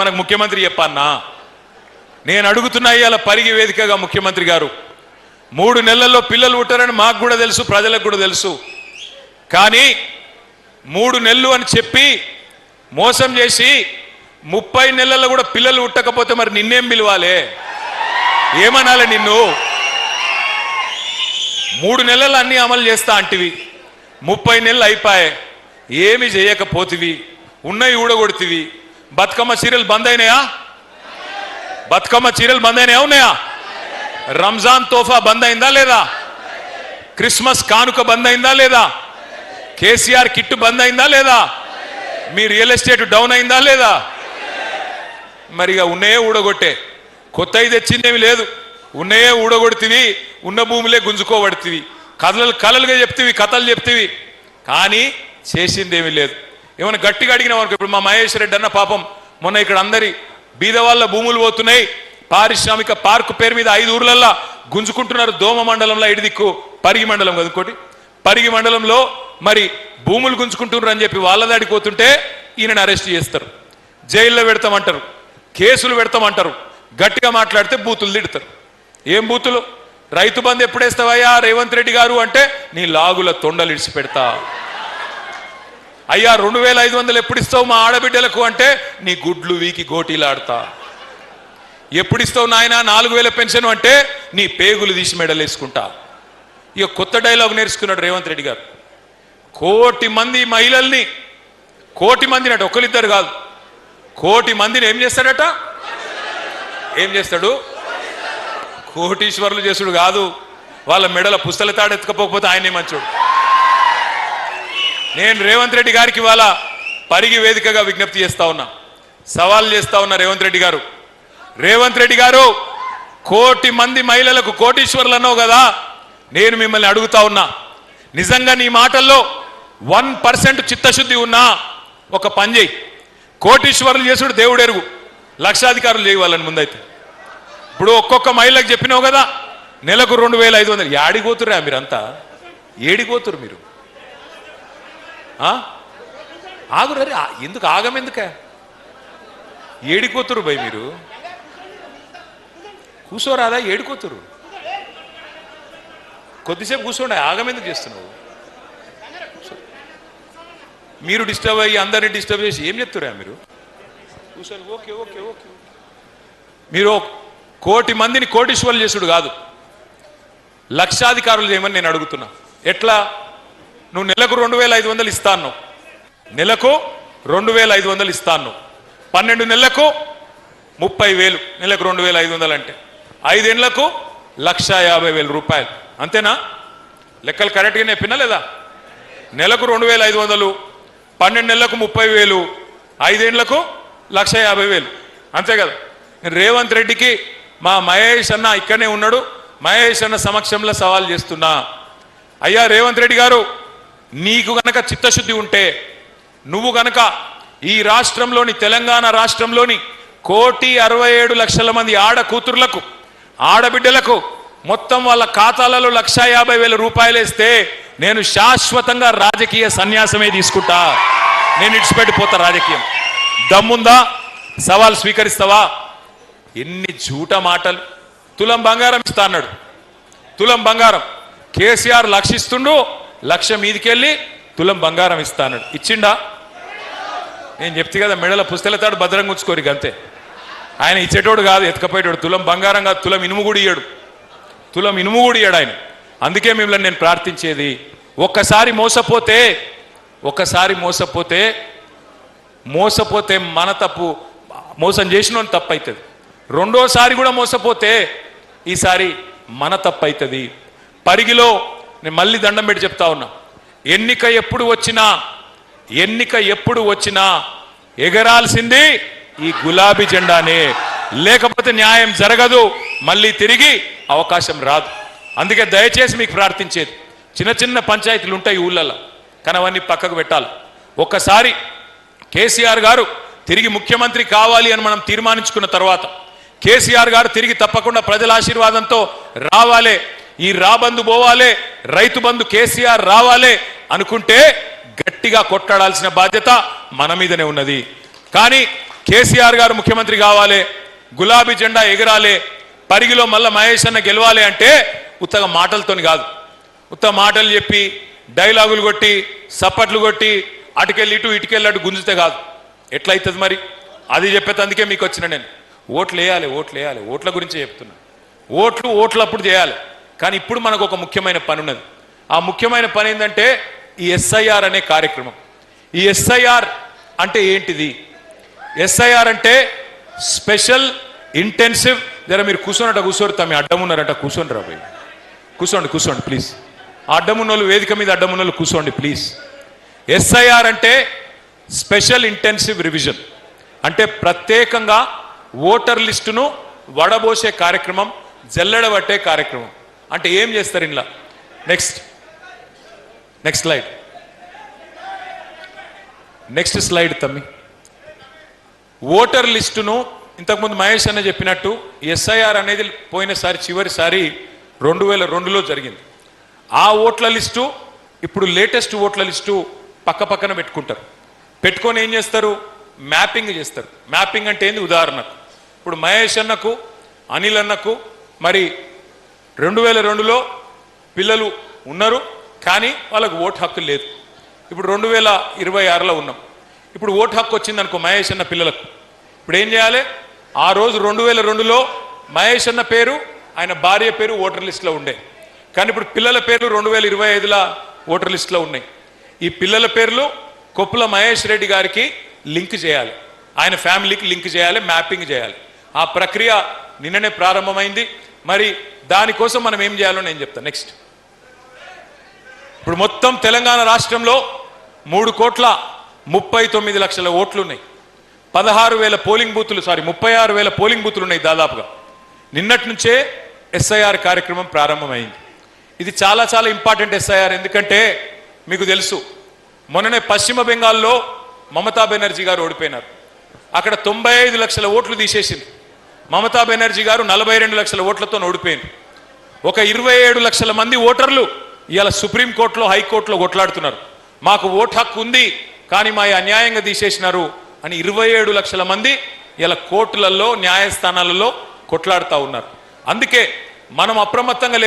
మనకు ముఖ్యమంత్రి చెప్పన్నా నేను అడుగుతున్నా ఇయాల పరిగి వేదికగా ముఖ్యమంత్రి గారు 3 నెలల్లో పిల్లలు పుట్టారని మాకు కూడా తెలుసు ప్రజలకు కూడా తెలుసు కానీ 3 నెలలు అని చెప్పి మోసం చేసి 30 నెలల్లో కూడా పిల్లలు పుట్టకపోతే మరి నిన్నేం పిలవాలి ఏమనాలి నిన్ను 3 నెలలు అన్ని అమలు చేస్తా అంటివి 30 నెలలు అయిపోయాయి ఏమి చేయకపోతివి ఉన్నాయి ఊడగొడితివి బతుకమ్మ చీరలు బంద్ అయినాయా బతుకమ్మ చీరలు బంద్ అయినాయా ఉన్నాయా రంజాన్ తోఫా బంద్ అయిందా లేదా క్రిస్మస్ కానుక బంద్ అయిందా లేదా కేసీఆర్ కిట్ బంద్ అయిందా లేదా మీ రియల్ ఎస్టేట్ డౌన్ అయిందా లేదా మరిగా ఉన్నాయే ఊడగొట్టే కొత్తవి తెచ్చిందేమి లేదు ఉన్నాయే ఊడగొడితివి ఉన్న భూములే గుంజుకోబడితివి కలలుగా చెప్తివి కథలు చెప్తివి కానీ చేసిందేమీ లేదు ఏమైనా గట్టిగా అడిగినా వరకు ఇప్పుడు మా మహేష్ రెడ్డి అన్న పాపం మొన్న ఇక్కడ అందరి బీదవాళ్ళ భూములు పోతున్నాయి పారిశ్రామిక పార్కు పేరు మీద 5 ఊర్లల్లో గుంజుకుంటున్నారు దోమ మండలంలో ఇడిదిక్కు పరిగి మండలం కదుకోటి పరిగి మండలంలో మరి భూములు గుంజుకుంటున్నారు అని చెప్పి వాళ్ళ దాడికి పోతుంటే ఈయనను అరెస్ట్ చేస్తారు జైల్లో పెడతామంటారు కేసులు పెడతామంటారు గట్టిగా మాట్లాడితే బూతులు తిడతారు ఏం బూతులు రైతు బంధు ఎప్పుడేస్తావయ్యా రేవంత్ రెడ్డి గారు అంటే నీ లాగుల తొండలు ఇడిచి పెడతా అయ్యా 2500 ఎప్పుడు ఇస్తావు మా ఆడబిడ్డలకు అంటే నీ గుడ్లు వీకి గోటీలాడతా ఎప్పుడు ఇస్తావు నాయన 4000 పెన్షన్ అంటే నీ పేగులు తీసి మెడలేసుకుంటా ఇక కొత్త డైలాగ్ నేర్చుకున్నాడు రేవంత్ రెడ్డి గారు 1 కోటి మంది మహిళల్ని 1 కోటి మందిని అట ఒకరిద్దరు కాదు 1 కోటి మందిని ఏం చేస్తాడట ఏం చేస్తాడు కోటీశ్వరులు చేసుడు కాదు వాళ్ళ మెడల పుస్తల తాడు ఎత్తుకపోకపోతే ఆయనే మంచోడు నేను రేవంత్ రెడ్డి గారికి వాళ్ళ పరిగి వేదికగా విజ్ఞప్తి చేస్తా ఉన్నా సవాల్ చేస్తా ఉన్నా రేవంత్ రెడ్డి గారు 1 కోటి మంది మహిళలకు కోటీశ్వరులు అన్నావు కదా నేను మిమ్మల్ని అడుగుతా ఉన్నా నిజంగా నీ మాటల్లో 1% చిత్తశుద్ధి ఉన్నా ఒక పని చేయి కోటీశ్వరులు చేసుడు దేవుడెరుగు లక్షాధికారులు చేయవాలని ముందైతే ఇప్పుడు ఒక్కొక్క మహిళకు చెప్పినావు కదా నెలకు 2500 ఏడిపోతురా మీరంతా ఏడిపోతురు మీరు ఆగురే ఎందుకు ఆగమెందుక ఏడిపోతురు భయ్ మీరు కూర్చోరాదా ఏడిపోతురు కొద్దిసేపు కూర్చోండి ఆగమెందుకు చేస్తున్నావు మీరు డిస్టర్బ్ అయ్యి అందరినీ డిస్టర్బ్ చేసి ఏం చెప్తురా మీరు కూర్చొని ఓకే ఓకే ఓకే మీరు 1 కోటి మందిని కోటీశ్వరులు చేసుడు కాదు లక్షాధికారులు చేయమని నేను అడుగుతున్నా ఎట్లా నువ్వు నెలకు 2500 ఇస్తాను నెలకు 2500 ఇస్తాను 12 నెలలకు 30,000 నెలకు 2500 అంటే 5 ఏళ్లకు 1,50,000 రూపాయలు అంతేనా లెక్కలు కరెక్ట్గా చెప్పినా లేదా నెలకు 2500 12 నెలలకు 30,000 5 ఏళ్లకు 1,50,000 అంతే కదా నేను రేవంత్ రెడ్డికి మా మహేష్ అన్న ఇక్కడనే ఉన్నాడు మహేష్ అన్న సమక్షంలో సవాల్ చేస్తున్నా అయ్యా రేవంత్ రెడ్డి గారు నీకు గనక చిత్తశుద్ధి ఉంటే నువ్వు గనక ఈ రాష్ట్రంలోని తెలంగాణ రాష్ట్రంలోని 1,67,00,000 మంది ఆడ కూతుర్లకు ఆడబిడ్డలకు మొత్తం వాళ్ళ ఖాతాలలో 1,50,000 రూపాయలు వేస్తే నేను శాశ్వతంగా రాజకీయ సన్యాసమే తీసుకుంటా నేను ఇడిచిపెట్టిపోతా రాజకీయం దమ్ముందా సవాల్ స్వీకరిస్తావా ఎన్ని జూట మాటలు తులం బంగారం ఇస్తా అన్నాడు తులం బంగారం కేసీఆర్ లక్షిస్తుండు 1,00,000 మీదికెళ్ళి తులం బంగారం ఇస్తా అన్నాడు ఇచ్చిండా నేను చెప్తే కదా మెడల పుస్తలతాడు భద్రంగా ఉంచుకోరు అంతే ఆయన ఇచ్చేటోడు కాదు ఎత్తుకపోయేటోడు తులం బంగారం కాదు తులం ఇనుము కూడా ఇయ్యాడు తులం ఇనుము కూడా ఇయ్యాడు ఆయన అందుకే మిమ్మల్ని నేను ప్రార్థించేది ఒక్కసారి మోసపోతే మన తప్పు మోసం చేసిన తప్పు అవుతుంది రెండోసారి కూడా మోసపోతే ఈసారి మన తప్పు అవుతుంది పరిగిలో నేను మళ్ళీ దండం పెట్టి చెప్తా ఉన్నా ఎన్నిక ఎప్పుడు వచ్చినా ఎగరాల్సింది ఈ గులాబీ జెండానే లేకపోతే న్యాయం జరగదు మళ్ళీ తిరిగి అవకాశం రాదు అందుకే దయచేసి మీకు ప్రార్థించేది చిన్న చిన్న పంచాయతీలు ఉంటాయి ఊళ్ళల్లో కానీ అవన్నీ పక్కకు పెట్టాలి ఒక్కసారి కేసీఆర్ గారు తిరిగి ముఖ్యమంత్రి కావాలి అని మనం తీర్మానించుకున్న తర్వాత కేసీఆర్ గారు తిరిగి తప్పకుండా ప్రజల ఆశీర్వాదంతో రావాలి ఈ రాబందు పోవాలే రైతు బంధు కేసీఆర్ రావాలే అనుకుంటే గట్టిగా కొట్టాడాల్సిన బాధ్యత మన మీదనే ఉన్నది. కానీ కేసీఆర్ గారు ముఖ్యమంత్రి కావాలి, గులాబీ జెండా ఎగరాలి, పరిగిలో మళ్ళా మహేష్ అన్న గెలవాలి అంటే ఉత్తగా మాటలతోని కాదు. ఉత్తగా మాటలు చెప్పి డైలాగులు కొట్టి సప్పట్లు కొట్టి అటుకెళ్ళి ఇటు ఇటుకెళ్ళి అటు గుంజితే కాదు. ఎట్లయితుంది మరి? అది చెప్పేందుకే మీకు వచ్చిన నేను. ఓట్లు వేయాలి, ఓట్లు వేయాలి, ఓట్ల గురించి చెప్తున్నా. ఓట్లప్పుడు చేయాలి. కానీ ఇప్పుడు మనకు ఒక ముఖ్యమైన పని ఉన్నది. ఆ ముఖ్యమైన పని ఏంటంటే ఈ ఎస్ఐఆర్ అనే కార్యక్రమం. ఈ ఎస్ఐఆర్ అంటే ఏంటిది? ఎస్ఐఆర్ అంటే స్పెషల్ ఇంటెన్సివ్. జర మీరు కూర్చోనట కూర్చోరు, తమ అడ్డం ఉన్నారంట, కూర్చోండి రా పోయి, కూర్చోండి ప్లీజ్. ఆ అడ్డమున్నోళ్ళు, వేదిక మీద అడ్డమున్నోళ్ళు కూర్చోండి ప్లీజ్. ఎస్ఐఆర్ అంటే స్పెషల్ ఇంటెన్సివ్ రివిజన్, అంటే ప్రత్యేకంగా ఓటర్ లిస్టును వడబోసే కార్యక్రమం, జల్లెడబట్టే కార్యక్రమం. అంటే ఏం చేస్తారు ఇంట్లో? నెక్స్ట్ స్లైడ్ తమ్మి. ఓటర్ లిస్టును ఇంతకుముందు మహేష్ అన్న చెప్పినట్టు ఎస్ఐఆర్ అనేది పోయినసారి చివరిసారి 2002లో జరిగింది. ఆ ఓట్ల లిస్టు ఇప్పుడు లేటెస్ట్ ఓట్ల లిస్టు పక్కన పెట్టుకుంటారు. పెట్టుకొని ఏం చేస్తారు? మ్యాపింగ్ చేస్తారు. మ్యాపింగ్ అంటే ఏంది? ఉదాహరణకు ఇప్పుడు మహేష్ అన్నకు, అనిల్ అన్నకు మరి 2002లో పిల్లలు ఉన్నారు, కానీ వాళ్ళకు ఓటు హక్కు లేదు. ఇప్పుడు 2026లో ఉన్నాం. ఇప్పుడు ఓటు హక్కు వచ్చింది అనుకో మహేష్ అన్న పిల్లలకు. ఇప్పుడు ఏం చేయాలి? ఆ రోజు 2002లో మహేష్ అన్న పేరు, ఆయన భార్య పేరు ఓటర్ లిస్టులో ఉండే, కానీ ఇప్పుడు పిల్లల పేర్లు 2025లో ఓటర్ లిస్టులో ఉన్నాయి. ఈ పిల్లల పేర్లు కొప్పుల మహేష్ రెడ్డి గారికి లింక్ చేయాలి, ఆయన ఫ్యామిలీకి లింక్ చేయాలి, మ్యాపింగ్ చేయాలి. ఆ ప్రక్రియ నిన్ననే ప్రారంభమైంది. మరి దానికోసం మనం ఏం చేయాలో నేను చెప్తాను. నెక్స్ట్, ఇప్పుడు మొత్తం తెలంగాణ రాష్ట్రంలో 3,39,00,000 ఓట్లు ఉన్నాయి. 36,000 పోలింగ్ బూతులు 36,000 పోలింగ్ బూతులు ఉన్నాయి దాదాపుగా. నిన్నటి నుంచే ఎస్ఐఆర్ కార్యక్రమం ప్రారంభమైంది. ఇది చాలా ఇంపార్టెంట్ ఎస్ఐఆర్. ఎందుకంటే మీకు తెలుసు, మొన్ననే పశ్చిమ బెంగాల్లో మమతా బెనర్జీ గారు ఓడిపోయినారు. అక్కడ 95 లక్షల ఓట్లు తీసేసింది. మమతా బెనర్జీ గారు 42 లక్షల ఓట్లతో ఓడిపోయింది. ఒక 27 లక్షల మంది ఓటర్లు ఇవాళ సుప్రీంకోర్టులో, హైకోర్టులో కొట్లాడుతున్నారు. మాకు ఓటు హక్కు ఉంది, కానీ మా అన్యాయంగా తీసేసినారు అని 27 లక్షల మంది ఇలా కోర్టులలో, న్యాయస్థానాలలో కొట్లాడుతూ ఉన్నారు. అందుకే మనం అప్రమత్తంగా లేక